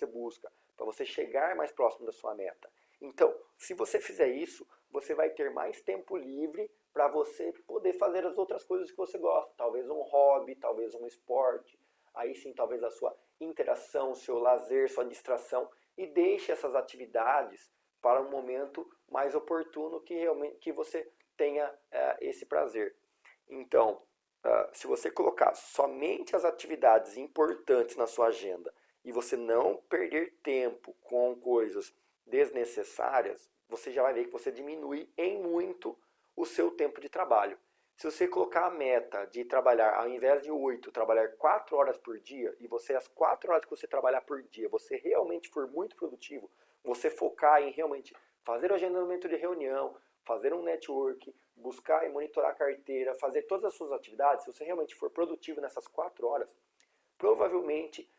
busca, para você chegar mais próximo da sua meta. Então, se você fizer isso, você vai ter mais tempo livre para você poder fazer as outras coisas que você gosta. Talvez um hobby, talvez um esporte. Aí sim, talvez a sua interação, seu lazer, sua distração. E deixe essas atividades para um momento mais oportuno que você tenha esse prazer. Então, se você colocar somente as atividades importantes na sua agenda e você não perder tempo com coisas desnecessárias, você já vai ver que você diminui em muito o seu tempo de trabalho. Se você colocar a meta de trabalhar, ao invés de 8, trabalhar 4 horas por dia, e você, as 4 horas que você trabalhar por dia, você realmente for muito produtivo, você focar em realmente fazer o agendamento de reunião, fazer um network, buscar e monitorar a carteira, fazer todas as suas atividades, se você realmente for produtivo nessas 4 horas, provavelmente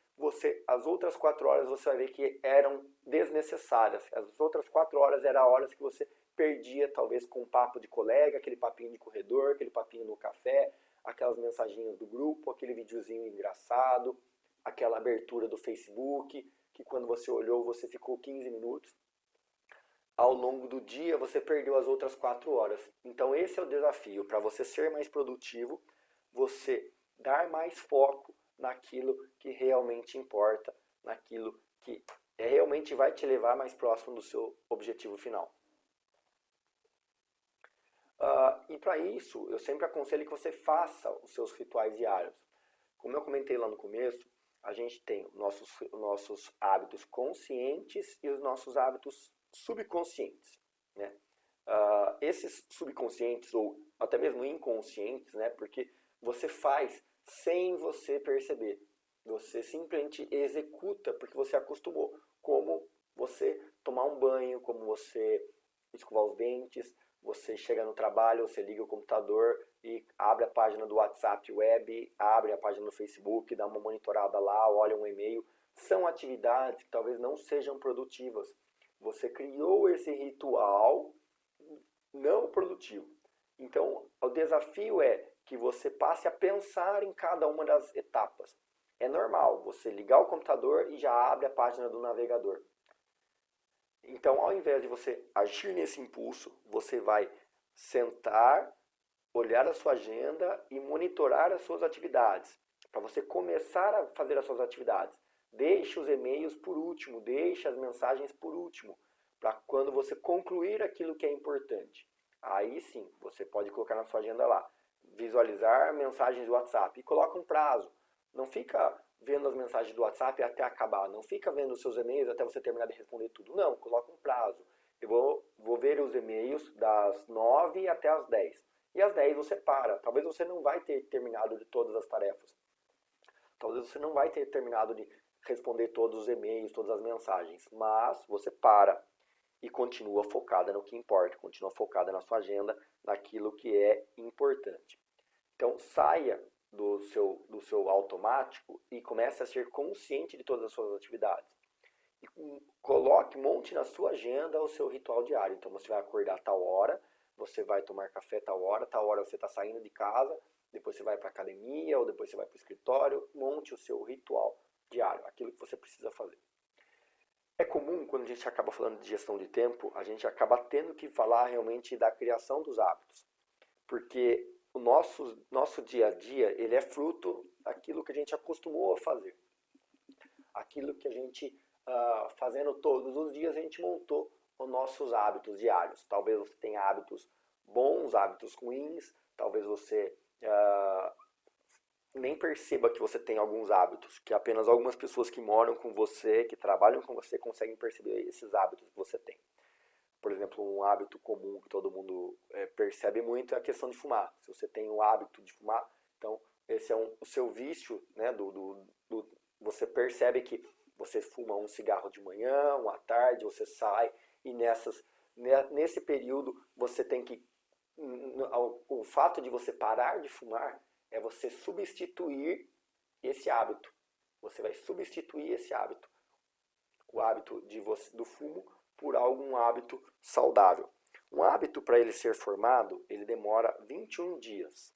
as outras 4 horas você vai ver que eram desnecessárias. As outras 4 horas eram horas que você perdia, talvez, com um papo de colega, aquele papinho de corredor, aquele papinho no café, aquelas mensaginhas do grupo, aquele videozinho engraçado, aquela abertura do Facebook, que quando você olhou você ficou 15 minutos. Ao longo do dia você perdeu as outras 4 horas. Então esse é o desafio, para você ser mais produtivo, você dar mais foco naquilo que realmente importa, naquilo que realmente vai te levar mais próximo do seu objetivo final. E para isso, eu sempre aconselho que você faça os seus rituais diários. Como eu comentei lá no começo, a gente tem nossos hábitos conscientes e os nossos hábitos subconscientes, né? esses subconscientes ou até mesmo inconscientes, né? Porque você faz sem você perceber. Você simplesmente executa porque você acostumou. Como você tomar um banho, como você escovar os dentes, você chega no trabalho, você liga o computador e abre a página do WhatsApp web, abre a página do Facebook, dá uma monitorada lá, olha um e-mail. São atividades que talvez não sejam produtivas. Você criou esse ritual não produtivo. Então, o desafio é que você passe a pensar em cada uma das etapas. É normal você ligar o computador e já abre a página do navegador. Então, ao invés de você agir nesse impulso, você vai sentar, olhar a sua agenda e monitorar as suas atividades. Para você começar a fazer as suas atividades. Deixe os e-mails por último, deixe as mensagens por último, para quando você concluir aquilo que é importante. Aí sim, você pode colocar na sua agenda lá, visualizar mensagens do WhatsApp e coloca um prazo. Não fica vendo as mensagens do WhatsApp até acabar, não fica vendo os seus e-mails até você terminar de responder tudo. Não, coloca um prazo. Eu vou ver os e-mails das 9 até as 10. E às 10 você para. Talvez você não vai ter terminado de todas as tarefas. Talvez você não vai ter terminado de responder todos os e-mails, todas as mensagens. Mas você para e continua focada no que importa. Continua focada na sua agenda, naquilo que é importante. Então saia do seu automático e comece a ser consciente de todas as suas atividades. E monte na sua agenda o seu ritual diário. Então você vai acordar a tal hora, você vai tomar café tal hora você está saindo de casa, depois você vai para a academia ou depois você vai para o escritório. Monte o seu ritual diário, aquilo que você precisa fazer. É comum, quando a gente acaba falando de gestão de tempo, a gente acaba tendo que falar realmente da criação dos hábitos. Porque o nosso dia a dia, ele é fruto daquilo que a gente acostumou a fazer. Aquilo que a gente, fazendo todos os dias, a gente montou os nossos hábitos diários. Talvez você tenha hábitos bons, hábitos ruins, talvez você nem perceba que você tem alguns hábitos, que apenas algumas pessoas que moram com você, que trabalham com você, conseguem perceber esses hábitos que você tem. Por exemplo, um hábito comum que todo mundo percebe muito é a questão de fumar. Se você tem o hábito de fumar, então esse é o seu vício, né? Você percebe que você fuma um cigarro de manhã, um à tarde, você sai e nesse período você tem que... O fato de você parar de fumar é você substituir esse hábito. Você vai substituir esse hábito. O hábito do fumo por algum hábito saudável. Um hábito, para ele ser formado, ele demora 21 dias.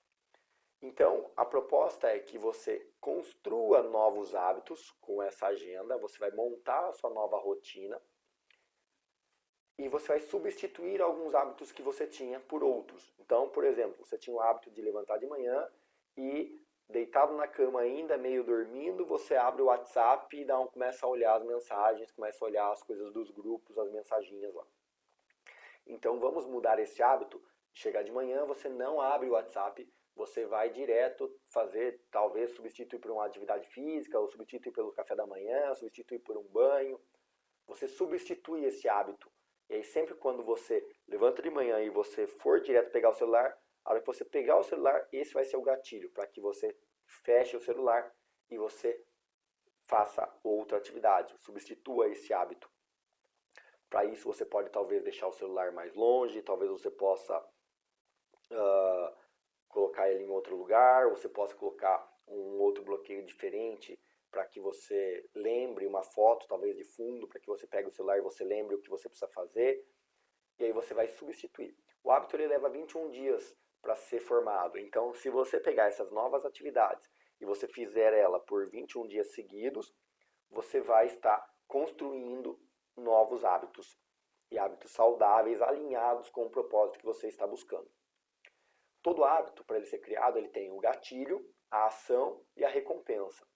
Então, a proposta é que você construa novos hábitos com essa agenda, você vai montar a sua nova rotina e você vai substituir alguns hábitos que você tinha por outros. Então, por exemplo, você tinha o hábito de levantar de manhã e deitado na cama ainda, meio dormindo, você abre o WhatsApp e começa a olhar as mensagens, começa a olhar as coisas dos grupos, as mensaginhas lá. Então vamos mudar esse hábito. Chegar de manhã, você não abre o WhatsApp, você vai direto fazer, talvez substituir por uma atividade física, ou substituir pelo café da manhã, substituir por um banho. Você substitui esse hábito. E aí sempre quando você levanta de manhã e você for direto pegar o celular, a hora que você pegar o celular, esse vai ser o gatilho para que você feche o celular e você faça outra atividade, substitua esse hábito. Para isso você pode talvez deixar o celular mais longe, talvez você possa colocar ele em outro lugar, ou você possa colocar um outro bloqueio diferente para que você lembre uma foto, talvez de fundo, para que você pegue o celular e você lembre o que você precisa fazer. E aí você vai substituir. O hábito ele leva 21 dias para ser formado. Então, se você pegar essas novas atividades e você fizer ela por 21 dias seguidos, você vai estar construindo novos hábitos. E hábitos saudáveis, alinhados com o propósito que você está buscando. Todo hábito, para ele ser criado, ele tem o gatilho, a ação e a recompensa.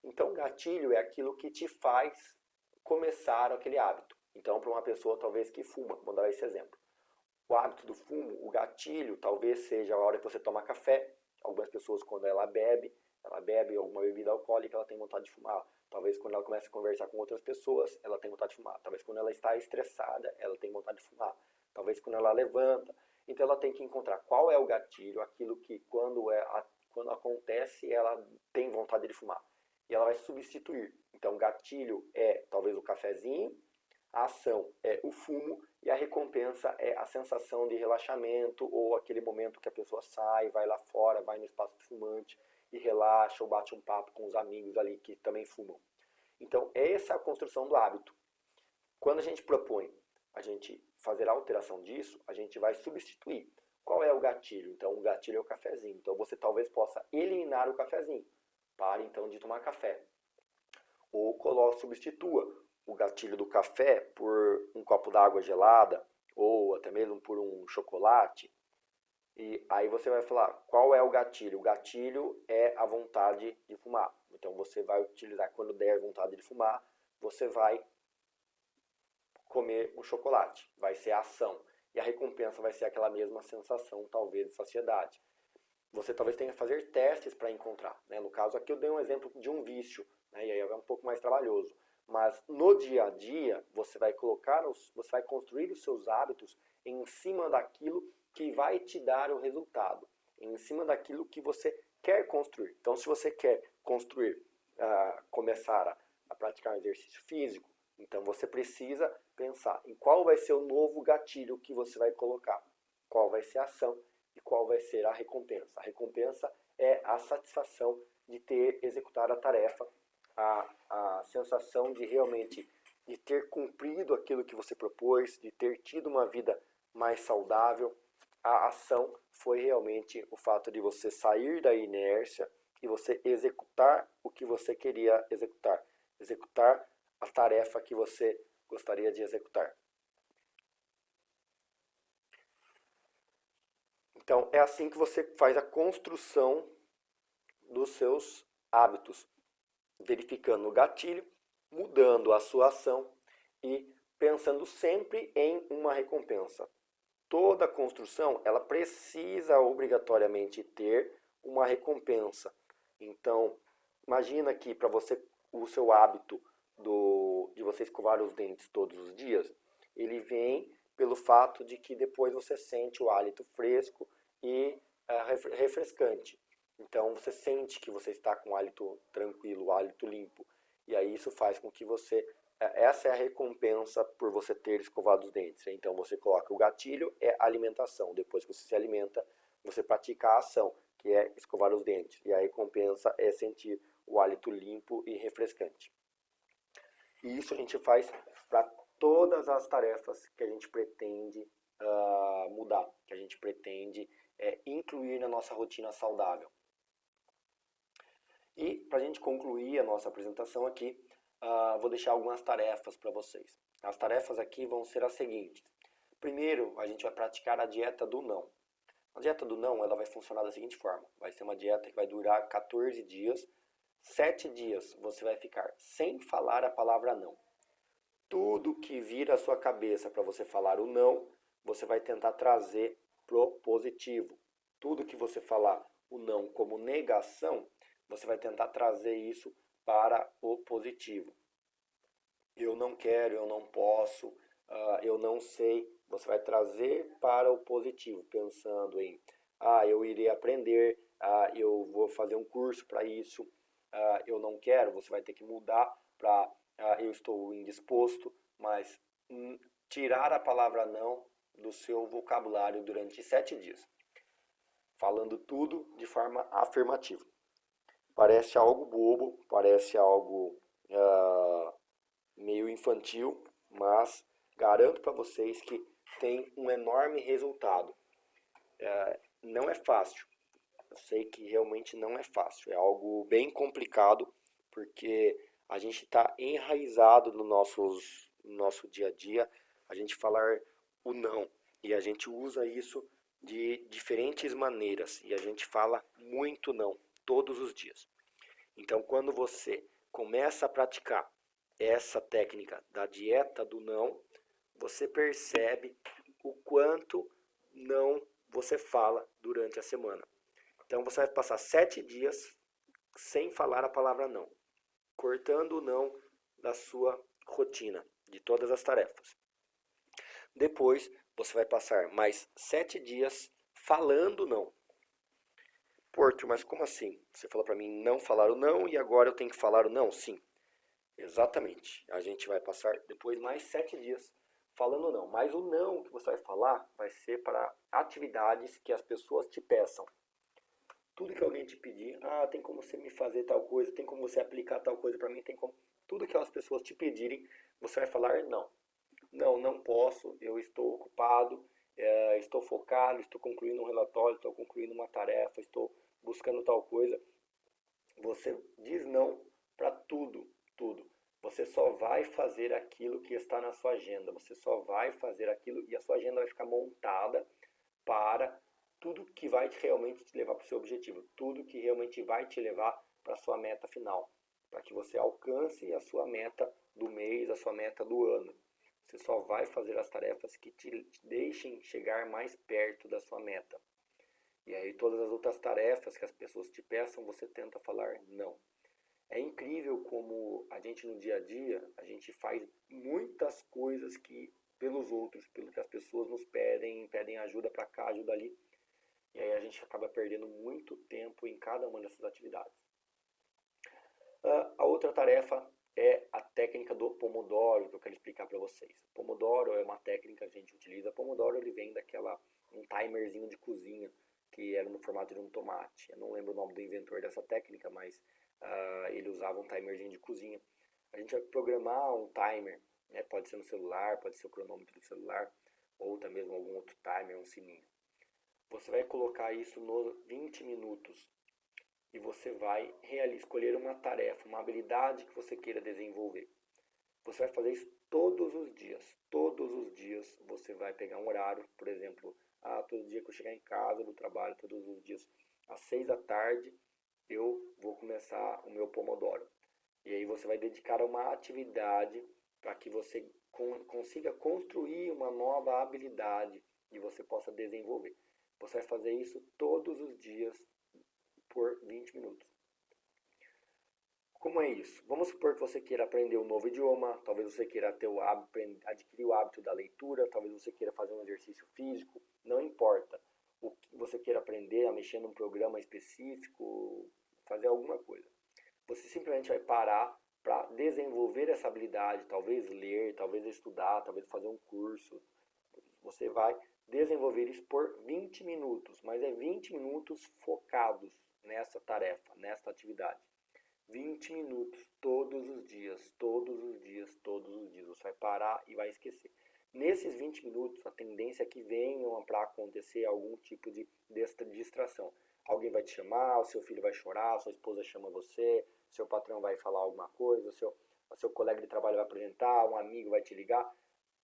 Então, o gatilho é aquilo que te faz começar aquele hábito. Então, para uma pessoa talvez que fuma, vou dar esse exemplo. O hábito do fumo, o gatilho, talvez seja a hora que você toma café. Algumas pessoas, quando ela bebe alguma bebida alcoólica, ela tem vontade de fumar. Talvez quando ela começa a conversar com outras pessoas, ela tem vontade de fumar. Talvez quando ela está estressada, ela tem vontade de fumar. talvez quando ela levanta. Então ela tem que encontrar qual é o gatilho, aquilo que quando acontece ela tem vontade de fumar. E ela vai substituir. Então gatilho é talvez o cafezinho, a ação é o fumo e a recompensa é a sensação de relaxamento ou aquele momento que a pessoa sai, vai lá fora, vai no espaço de fumante e relaxa ou bate um papo com os amigos ali que também fumam. Então essa é a construção do hábito. Quando a gente propõe a gente fazer a alteração disso, a gente vai substituir. Qual é o gatilho? Então o gatilho é o cafezinho. Então você talvez possa eliminar o cafezinho. Pare então de tomar café. Ou substitua o gatilho do café por um copo d'água gelada ou até mesmo por um chocolate. E aí você vai falar, qual é o gatilho? O gatilho é a vontade de fumar. Então você vai utilizar, quando der vontade de fumar, você vai comer o chocolate. Vai ser a ação. E a recompensa vai ser aquela mesma sensação, talvez, de saciedade. Você talvez tenha que fazer testes para encontrar. Né? No caso aqui eu dei um exemplo de um vício, né? E aí é um pouco mais trabalhoso. Mas no dia a dia você vai você vai construir os seus hábitos em cima daquilo que vai te dar o resultado, em cima daquilo que você quer construir. Então, se você quer construir, começar a praticar um exercício físico, então você precisa pensar em qual vai ser o novo gatilho que você vai colocar, qual vai ser a ação e qual vai ser a recompensa. A recompensa é a satisfação de ter executado a tarefa, a sensação de realmente de ter cumprido aquilo que você propôs, de ter tido uma vida mais saudável. A ação foi realmente o fato de você sair da inércia e você executar o que você queria executar. Executar a tarefa que você gostaria de executar. Então, é assim que você faz a construção dos seus hábitos, verificando o gatilho, mudando a sua ação e pensando sempre em uma recompensa. Toda construção, ela precisa obrigatoriamente ter uma recompensa. Então, imagina que para você, o seu hábito de você escovar os dentes todos os dias, ele vem pelo fato de que depois você sente o hálito fresco e refrescante. Então, você sente que você está com o hálito tranquilo, o hálito limpo. E aí isso faz com que você... Essa é a recompensa por você ter escovado os dentes. Então você coloca o gatilho, é alimentação. Depois que você se alimenta, você pratica a ação, que é escovar os dentes. E a recompensa é sentir o hálito limpo e refrescante. E isso a gente faz para todas as tarefas que a gente pretende mudar, que a gente pretende incluir na nossa rotina saudável. E para a gente concluir a nossa apresentação aqui, vou deixar algumas tarefas para vocês. As tarefas aqui vão ser as seguintes. Primeiro, a gente vai praticar a dieta do não. A dieta do não, ela vai funcionar da seguinte forma. Vai ser uma dieta que vai durar 14 dias. 7 dias você vai ficar sem falar a palavra não. Tudo que vir à sua cabeça para você falar o não, você vai tentar trazer pro positivo. Tudo que você falar o não como negação, você vai tentar trazer isso para o positivo. Eu não quero, eu não posso, eu não sei. Você vai trazer para o positivo, pensando em, eu irei aprender, eu vou fazer um curso para isso, eu não quero, você vai ter que mudar para eu estou indisposto, mas tirar a palavra não do seu vocabulário durante 7 dias. Falando tudo de forma afirmativa. Parece algo bobo, parece algo meio infantil, mas garanto para vocês que tem um enorme resultado. Não é fácil, eu sei que realmente não é fácil, é algo bem complicado, porque a gente está enraizado no nosso dia a dia, a gente falar o não, e a gente usa isso de diferentes maneiras, e a gente fala muito não, todos os dias. Então, quando você começa a praticar essa técnica da dieta do não, você percebe o quanto não você fala durante a semana. Então, você vai passar 7 dias sem falar a palavra não, cortando o não da sua rotina, de todas as tarefas. Depois, você vai passar mais 7 dias falando não. Porto, mas como assim? Você falou para mim não falar o não e agora eu tenho que falar o não? Sim, exatamente. A gente vai passar depois mais 7 dias falando não. Mas o não que você vai falar vai ser para atividades que as pessoas te peçam. Tudo que alguém te pedir, tem como você me fazer tal coisa, tem como você aplicar tal coisa para mim, tem como. Tudo que as pessoas te pedirem, você vai falar não. Não, não posso, eu estou ocupado, estou focado, estou concluindo um relatório, estou concluindo uma tarefa, estou buscando tal coisa. Você diz não para tudo, tudo. Você só vai fazer aquilo que está na sua agenda. Você só vai fazer aquilo e a sua agenda vai ficar montada para tudo que vai realmente te levar para o seu objetivo, tudo que realmente vai te levar para a sua meta final, para que você alcance a sua meta do mês, a sua meta do ano. Você só vai fazer as tarefas que te deixem chegar mais perto da sua meta. E aí todas as outras tarefas que as pessoas te peçam, você tenta falar não. É incrível como a gente no dia a dia, a gente faz muitas coisas que pelos outros, pelo que as pessoas nos pedem ajuda para cá, ajuda ali. E aí a gente acaba perdendo muito tempo em cada uma dessas atividades. A outra tarefa é a técnica do Pomodoro, que eu quero explicar para vocês. Pomodoro é uma técnica que a gente utiliza. Pomodoro ele vem um timerzinho de cozinha que era no formato de um tomate. Eu não lembro o nome do inventor dessa técnica, mas ele usava um timerzinho de cozinha. A gente vai programar um timer, né? Pode ser no celular, pode ser o cronômetro do celular, ou até mesmo algum outro timer, um sininho. Você vai colocar isso nos 20 minutos e você vai escolher uma tarefa, uma habilidade que você queira desenvolver. Você vai fazer isso todos os dias. Todos os dias você vai pegar um horário, por exemplo, todo dia que eu chegar em casa do trabalho, todos os dias, às 6 da tarde, eu vou começar o meu Pomodoro. E aí você vai dedicar a uma atividade para que você consiga construir uma nova habilidade e você possa desenvolver. Você vai fazer isso todos os dias por 20 minutos. Como é isso? Vamos supor que você queira aprender um novo idioma, talvez você queira adquirir o hábito da leitura, talvez você queira fazer um exercício físico, não importa. O que você queira aprender a mexer num programa específico, fazer alguma coisa. Você simplesmente vai parar para desenvolver essa habilidade, talvez ler, talvez estudar, talvez fazer um curso. Você vai desenvolver isso por 20 minutos, mas é 20 minutos focados nessa tarefa, nessa atividade. 20 minutos todos os dias, todos os dias, todos os dias. Você vai parar e vai esquecer. Nesses 20 minutos, a tendência é que venham para acontecer algum tipo de distração. Alguém vai te chamar, o seu filho vai chorar, sua esposa chama você, seu patrão vai falar alguma coisa, o seu colega de trabalho vai apresentar, um amigo vai te ligar.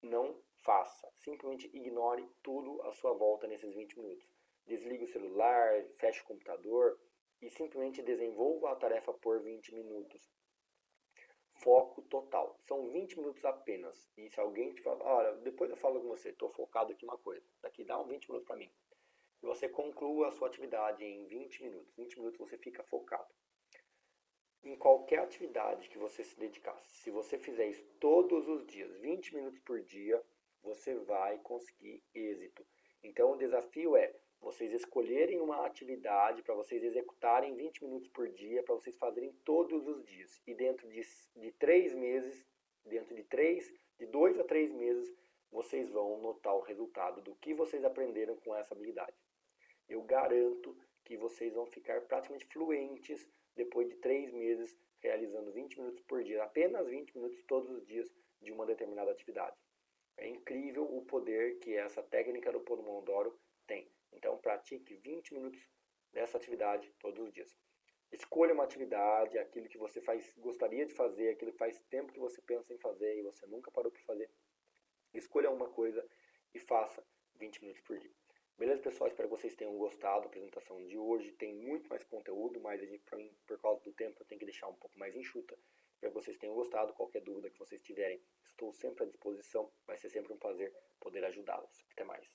Não faça. Simplesmente ignore tudo à sua volta nesses 20 minutos. Desligue o celular, feche o computador e simplesmente desenvolva a tarefa por 20 minutos. Foco total. São 20 minutos apenas. E se alguém te falar, olha, depois eu falo com você, estou focado aqui em uma coisa. Daqui dá 20 minutos para mim. E você conclua a sua atividade em 20 minutos. 20 minutos você fica focado. Em qualquer atividade que você se dedicasse, se você fizer isso todos os dias, 20 minutos por dia, você vai conseguir êxito. Então o desafio é vocês escolherem uma atividade para vocês executarem 20 minutos por dia, para vocês fazerem todos os dias. E dentro de 3 meses, de 2 a 3 meses, vocês vão notar o resultado do que vocês aprenderam com essa habilidade. Eu garanto que vocês vão ficar praticamente fluentes depois de 3 meses realizando 20 minutos por dia, apenas 20 minutos todos os dias de uma determinada atividade. É incrível o poder que essa técnica do Pomodoro tem. Então pratique 20 minutos dessa atividade todos os dias. Escolha uma atividade, aquilo que você gostaria de fazer, aquilo que faz tempo que você pensa em fazer e você nunca parou por fazer. Escolha uma coisa e faça 20 minutos por dia. Beleza, pessoal? Espero que vocês tenham gostado da apresentação de hoje. Tem muito mais conteúdo, mas por causa do tempo eu tenho que deixar um pouco mais enxuta. Espero que vocês tenham gostado. Qualquer dúvida que vocês tiverem, estou sempre à disposição. Vai ser sempre um prazer poder ajudá-los. Até mais.